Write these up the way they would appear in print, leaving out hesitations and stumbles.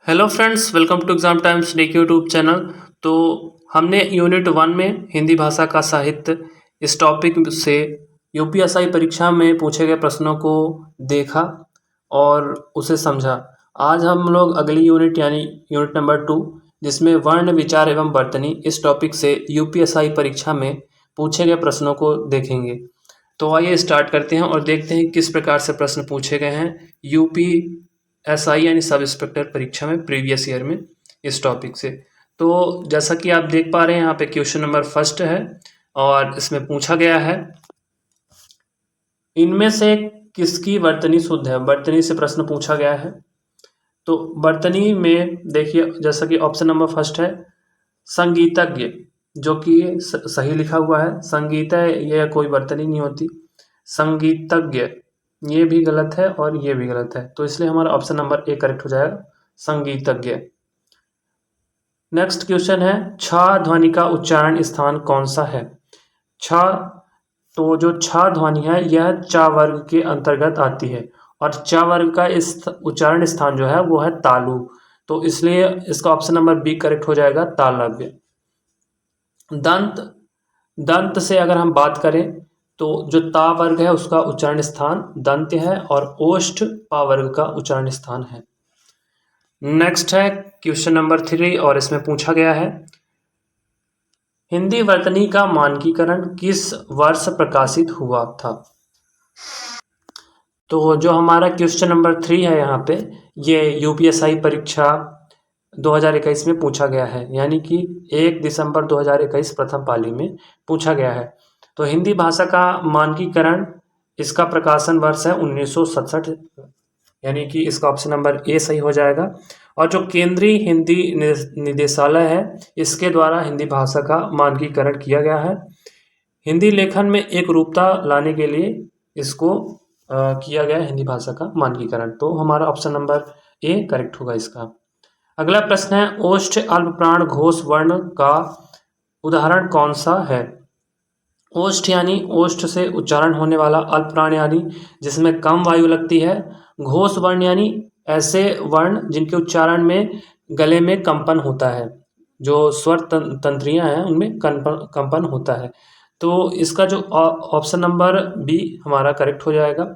Hello friends, welcome to exam times day के YouTube channel. तो हमने यूनिट 1 में हिंदी भाषा का साहित्य इस टॉपिक से यूपीएसआई परीक्षा में पूछे गए प्रश्नों को देखा और उसे समझा। आज हम लोग अगली यूनिट यानी यूनिट नंबर 2 जिसमें वर्ण विचार एवं वर्तनी इस टॉपिक से यूपीएसआई परीक्षा में पूछे गए प्रश्नों को देखेंगे। तो आइए स्टार्ट करते हैं और देखते हैं किस प्रकार से प्रश्न पूछे गए हैं यूपीएसआई यानी सब इंस्पेक्टर परीक्षा में प्रीवियस ईयर में इस टॉपिक से। तो जैसा कि आप देख पा रहे हैं यहाँ पे क्वेश्चन नंबर फर्स्ट है और इसमें पूछा गया है इनमें से किसकी वर्तनी शुद्ध है। वर्तनी से प्रश्न पूछा गया है। तो वर्तनी में देखिए जैसा कि ऑप्शन नंबर फर्स्ट है संगीतज्ञ, जो कि सही लिखा हुआ है। संगीत ये कोई वर्तनी नहीं होती। संगीतज्ञ ये भी गलत है और ये भी गलत है, तो इसलिए हमारा ऑप्शन नंबर ए करेक्ट हो जाएगा, संगीतज्ञ। नेक्स्ट क्वेश्चन है छ ध्वनि का उच्चारण स्थान कौन सा है। छ, तो जो छ ध्वनि है यह च वर्ग के अंतर्गत आती है और च वर्ग का इस उच्चारण स्थान जो है वो है तालु, तो इसलिए इसका ऑप्शन नंबर बी करेक्ट हो जाएगा, तालव्य। दंत, दंत से अगर हम बात करें तो जो ता वर्ग है उसका उच्चारण स्थान दंत्य है और ओष्ठ पा वर्ग का उच्चारण स्थान है। नेक्स्ट है क्वेश्चन नंबर 3 और इसमें पूछा गया है हिंदी वर्तनी का मानकीकरण किस वर्ष प्रकाशित हुआ था। तो जो हमारा क्वेश्चन नंबर 3 है यहाँ पे ये यूपीएसआई परीक्षा 2021 में पूछा गया है, यानी कि 1 दिसंबर 2021 प्रथम पाली में पूछा गया है। तो हिंदी भाषा का मानकीकरण इसका प्रकाशन वर्ष है 1967, यानी कि इसका ऑप्शन नंबर ए सही हो जाएगा। और जो केंद्रीय हिंदी निदेशालय है इसके द्वारा हिंदी भाषा का मानकीकरण किया गया है। हिंदी लेखन में एक रूपता लाने के लिए इसको किया गया हिंदी भाषा का मानकीकरण, तो हमारा ऑप्शन नंबर ए करेक्ट होगा इसका। अगला प्रश्न है ओष्ठ अल्पप्राण घोष वर्ण का उदाहरण कौन सा है। ओष्ठ यानी ओष्ठ से उच्चारण होने वाला अल्पप्राण यानी जिसमें कम वायु लगती है। घोष वर्ण यानी ऐसे वर्ण जिनके उच्चारण में गले में कंपन होता है, जो स्वर तंत्रियां हैं उनमें कंपन होता है। तो इसका जो ऑप्शन नंबर बी हमारा करेक्ट हो जाएगा।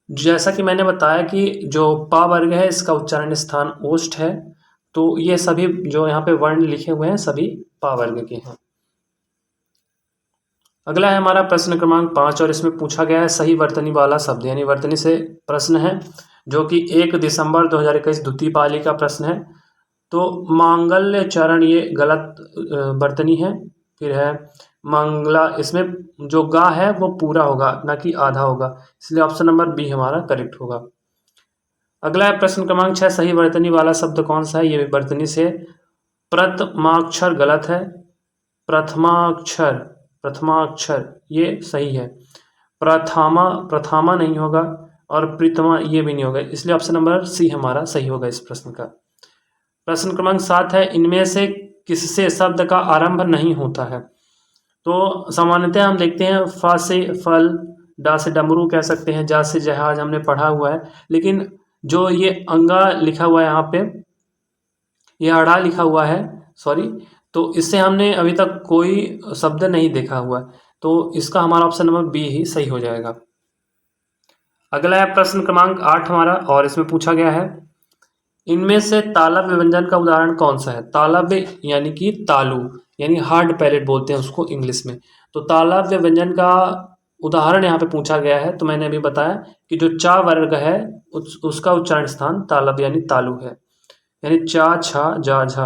जैसा कि मैंने बताया कि जो पा वर्ग है इसका उच्चारण स्थान ओष्ठ है, तो ये सभी जो यहाँ पे वर्ण लिखे हुए हैं सभी पा वर्ग के हैं। अगला है हमारा प्रश्न क्रमांक 5 और इसमें पूछा गया है सही वर्तनी वाला शब्द, यानी वर्तनी से प्रश्न है जो कि 1 दिसंबर 2021 द्वितीय पाली का प्रश्न है। तो मांगल्य चरण ये गलत वर्तनी है। फिर है मंगला, इसमें जो गा है वो पूरा होगा ना कि आधा होगा, इसलिए ऑप्शन नंबर बी हमारा करेक्ट होगा। अगला है प्रश्न क्रमांक 6 सही वर्तनी वाला शब्द कौन सा है। ये वर्तनी से प्रथमाक्षर गलत है। प्रथमाक्षर, प्रथमाक्षर ये सही है। प्रथामा, प्रथामा नहीं होगा और प्रीतमा ये भी नहीं होगा, इसलिए ऑप्शन नंबर सी हमारा सही होगा इस प्रश्न का। प्रश्न क्रमांक 7 है इनमें से किससे शब्द का आरंभ नहीं होता है। तो सामान्यतः हम देखते हैं फ से फल, डा से डमरू कह सकते हैं, जा से जहाज हमने पढ़ा हुआ है, लेकिन जो ये अंगा लिखा हुआ है यहाँ पे, ये अड़ा लिखा हुआ है, सॉरी, तो इससे हमने अभी तक कोई शब्द नहीं देखा हुआ, तो इसका हमारा ऑप्शन नंबर बी ही सही हो जाएगा। अगला है प्रश्न क्रमांक 8 हमारा और इसमें पूछा गया है इनमें से तालव्य व्यंजन का उदाहरण कौन सा है। तालव्य यानी कि तालु, यानी हार्ड पैलेट बोलते हैं उसको इंग्लिश में। तो तालव्य व्यंजन का उदाहरण यहाँ पे पूछा गया है, तो मैंने अभी बताया कि जो चा वर्ग है उसका उच्चारण स्थान तालव्य यानी तालु है, यानी चा छा जा झा।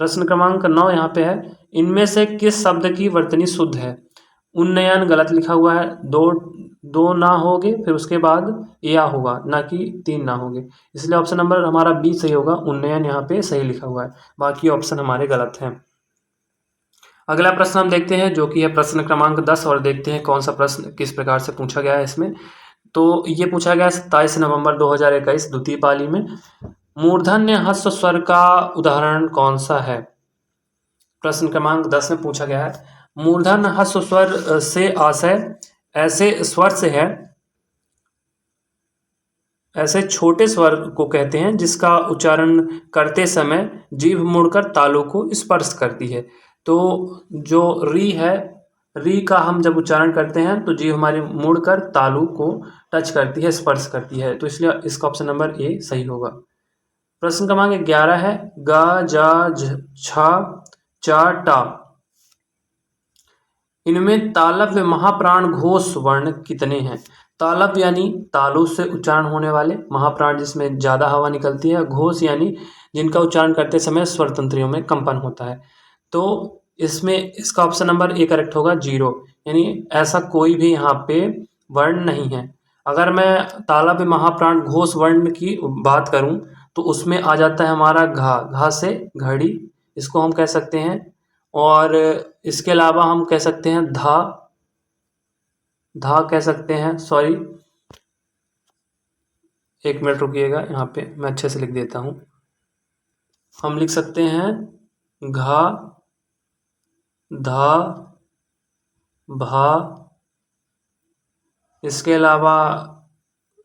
प्रश्न क्रमांक 9 यहाँ पे है इनमें से किस शब्द की वर्तनी शुद्ध है। उन्नयन गलत लिखा हुआ है, दो ना होगे, फिर उसके बाद या होगा ना कि 3 ना होंगे, इसलिए ऑप्शन नंबर हमारा बी सही होगा। उन्नयन यहाँ पे सही लिखा हुआ है, बाकी ऑप्शन हमारे गलत हैं। अगला प्रश्न हम देखते हैं जो कि है प्रश्न क्रमांक 10 और देखते हैं कौन सा प्रश्न किस प्रकार से पूछा गया है इसमें। तो ये पूछा गया 27 नवंबर 2021 द्वितीय पाली में मूर्धन्य ह्रस्व स्वर का उदाहरण कौन सा है। प्रश्न क्रमांक 10 में पूछा गया है मूर्धन्य ह्रस्व स्वर से आशय ऐसे स्वर से है ऐसे छोटे स्वर को कहते हैं जिसका उच्चारण करते समय जीभ मुड़कर तालु को स्पर्श करती है। तो जो री है, री का हम जब उच्चारण करते हैं तो जीभ हमारी मुड़कर तालु को टच करती है, स्पर्श करती है, तो इसलिए इसका ऑप्शन नंबर ए सही होगा। प्रश्न क्रमांक 11 है ग जा झ चा टा। इनमें तालव्य महाप्राण घोष वर्ण कितने हैं? तालव्य यानी तालु से उच्चारण होने वाले, महाप्राण जिसमें ज़्यादा हवा निकलती है, घोष यानी जिनका उच्चारण करते समय स्वर तंत्रियों में कंपन होता है। तो इसमें इसका ऑप्शन नंबर ए करेक्ट होगा 0, यानी ऐसा कोई भी यहाँ पे वर्ण नहीं है। अगर मैं तालव्य महाप्राण घोष वर्ण की बात करूँ तो उसमें आ जाता है हमारा घा से घड़ी, इसको हम कह सकते हैं। और इसके अलावा हम कह सकते हैं धा कह सकते हैं, सॉरी 1 मिनट रुकिएगा, यहाँ पे मैं अच्छे से लिख देता हूँ। हम लिख सकते हैं घा धा भा, इसके अलावा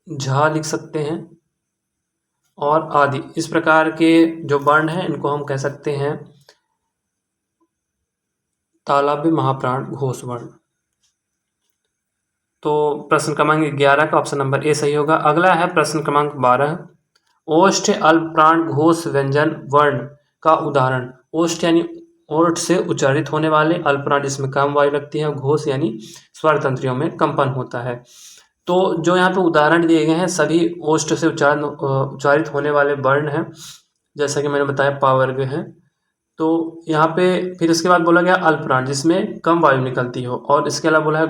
झा लिख सकते हैं और आदि। इस प्रकार के जो वर्ण हैं इनको हम कह सकते हैं तालव्य महाप्राण घोष वर्ण। तो प्रश्न क्रमांक 11 का ऑप्शन नंबर ए सही होगा। अगला है प्रश्न क्रमांक 12, ओष्ठ अल्पप्राण घोष व्यंजन वर्ण का उदाहरण। ओष्ठ यानी ओठ से उच्चारित होने वाले, अल्पप्राण जिसमें कम वायु लगती है, घोष यानी स्वर तंत्रियों में कंपन होता है। तो जो यहाँ पे उदाहरण दिए गए हैं सभी ओष्ठ से उच्चारित होने वाले वर्ण हैं, जैसा कि मैंने बताया पावर्ग है। तो यहाँ पे फिर इसके बाद बोला गया अल्पप्राण जिसमें कम वायु निकलती हो, और इसके अलावा बोला है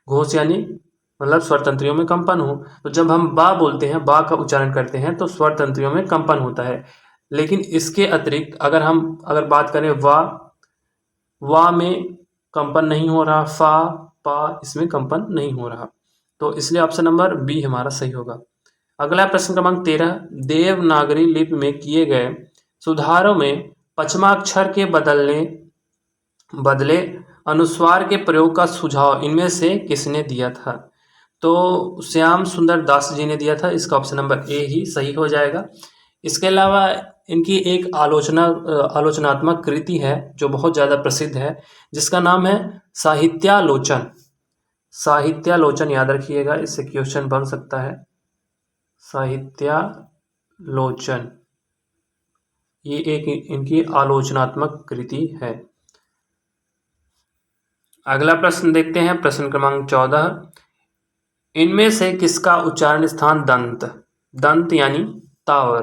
घोष यानी मतलब स्वर तंत्रियों में कंपन हो। तो जब हम बा बोलते हैं, बा का उच्चारण करते हैं तो स्वर तंत्रियों में कंपन होता है। लेकिन इसके अतिरिक्त अगर बात करें वा में कंपन नहीं हो रहा, फा पा इसमें कंपन नहीं हो रहा, तो इसलिए ऑप्शन नंबर बी हमारा सही होगा। अगला प्रश्न क्रमांक 13, देवनागरी लिपि में किए गए सुधारों में पचमाक्षर के बदले अनुस्वार के प्रयोग का सुझाव इनमें से किसने दिया था? तो श्याम सुंदर दास जी ने दिया था, इसका ऑप्शन नंबर ए ही सही हो जाएगा। इसके अलावा इनकी एक आलोचनात्मक कृति है जो बहुत ज़्यादा प्रसिद्ध है, जिसका नाम है साहित्यालोचन। साहित्यालोचन याद रखिएगा, इससे क्वेश्चन बन सकता है। साहित्यालोचन ये एक इनकी आलोचनात्मक कृति है। अगला प्रश्न देखते हैं, प्रश्न क्रमांक 14, इनमें से किसका उच्चारण स्थान दंत यानी तावर।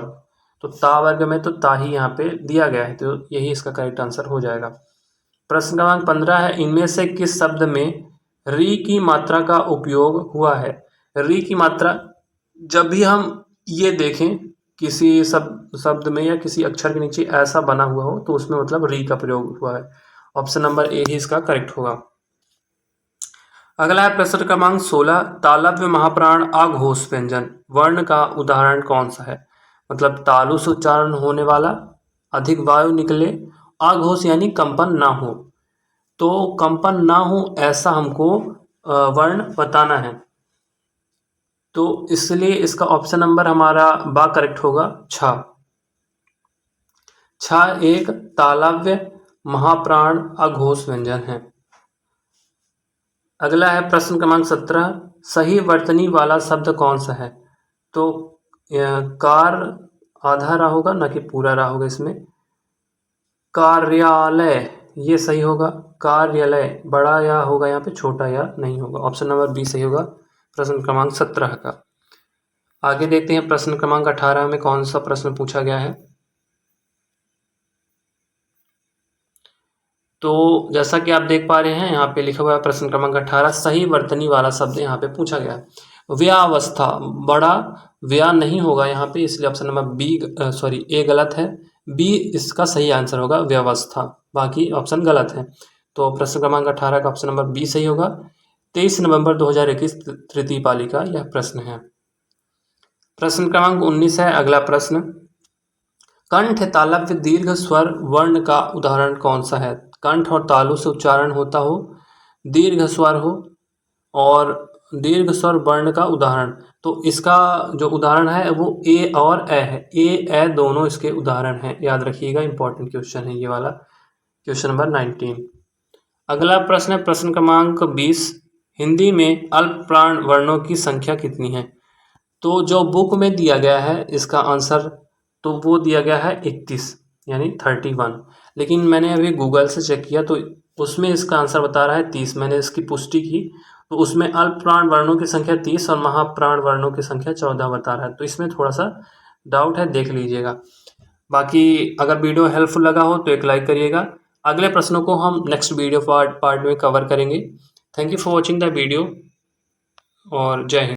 तो ता वर्ग में तो ता ही यहाँ पे दिया गया है, तो यही इसका करेक्ट आंसर हो जाएगा। प्रश्न क्रमांक 15 है, इनमें से किस शब्द में री की मात्रा का उपयोग हुआ है? री की मात्रा जब भी हम ये देखें किसी शब्द में या किसी अक्षर के नीचे ऐसा बना हुआ हो तो उसमें मतलब री का प्रयोग हुआ है। ऑप्शन नंबर ए ही इसका करेक्ट होगा। अगला है प्रश्न क्रमांक 16, तालव्य महाप्राण अघोष व्यंजन वर्ण का उदाहरण कौन सा है? मतलब तालु से उच्चारण होने वाला, अधिक वायु निकले, अघोष यानी कंपन ना हो। तो कंपन ना हो ऐसा हमको वर्ण बताना है, तो इसलिए इसका ऑप्शन नंबर हमारा बा करेक्ट होगा, छा एक तालव्य महाप्राण अघोष व्यंजन है। अगला है प्रश्न क्रमांक 17, सही वर्तनी वाला शब्द कौन सा है? तो कार आधा रा होगा ना कि पूरा रा होगा, इसमें कार्यालय ये सही होगा। कार्यालय बड़ा या होगा यहाँ पे, छोटा या नहीं होगा। ऑप्शन नंबर बी सही होगा प्रश्न क्रमांक 17 का। आगे देखते हैं प्रश्न क्रमांक 18 में कौन सा प्रश्न पूछा गया है। तो जैसा कि आप देख पा रहे हैं यहाँ पे लिखा हुआ है प्रश्न क्रमांक 18, सही वर्तनी वाला शब्द यहाँ पे पूछा गया है। व्यावस्था बड़ा व्या नहीं होगा यहाँ पे, इसलिए ऑप्शन नंबर ए गलत है, बी इसका सही आंसर होगा व्यवस्था, बाकी ऑप्शन गलत है। तो प्रश्न क्रमांक 18 का ऑप्शन नंबर बी सही होगा। 23 नवंबर 2021 तृतीय पाली का यह प्रश्न है। प्रश्न क्रमांक 19 है अगला प्रश्न, कंठ तालव्य दीर्घ स्वर वर्ण का उदाहरण कौन सा है? कंठ और तालु से उच्चारण होता हो, दीर्घ स्वर हो और दीर्घ स्वर वर्ण का उदाहरण। तो इसका जो उदाहरण है वो ए और ए है। ए दोनों इसके उदाहरण हैं, याद रखिएगा, इंपॉर्टेंट क्वेश्चन है ये वाला, क्वेश्चन नंबर 19। अगला प्रश्न है प्रश्न क्रमांक 20, हिंदी में अल्प प्राण वर्णों की संख्या कितनी है? तो जो बुक में दिया गया है इसका आंसर तो वो दिया गया है 31 यानी 31, लेकिन मैंने अभी गूगल से चेक किया तो उसमें इसका आंसर बता रहा है 30। मैंने इसकी पुष्टि की तो उसमें अल्प प्राण वर्णों की संख्या 30 और महाप्राण वर्णों की संख्या 14 बता रहा है, तो इसमें थोड़ा सा डाउट है, देख लीजिएगा। बाकी अगर वीडियो हेल्पफुल लगा हो तो एक लाइक करिएगा। अगले प्रश्नों को हम नेक्स्ट वीडियो पार्ट में कवर करेंगे। Thank you for watching the video और जय हिंद।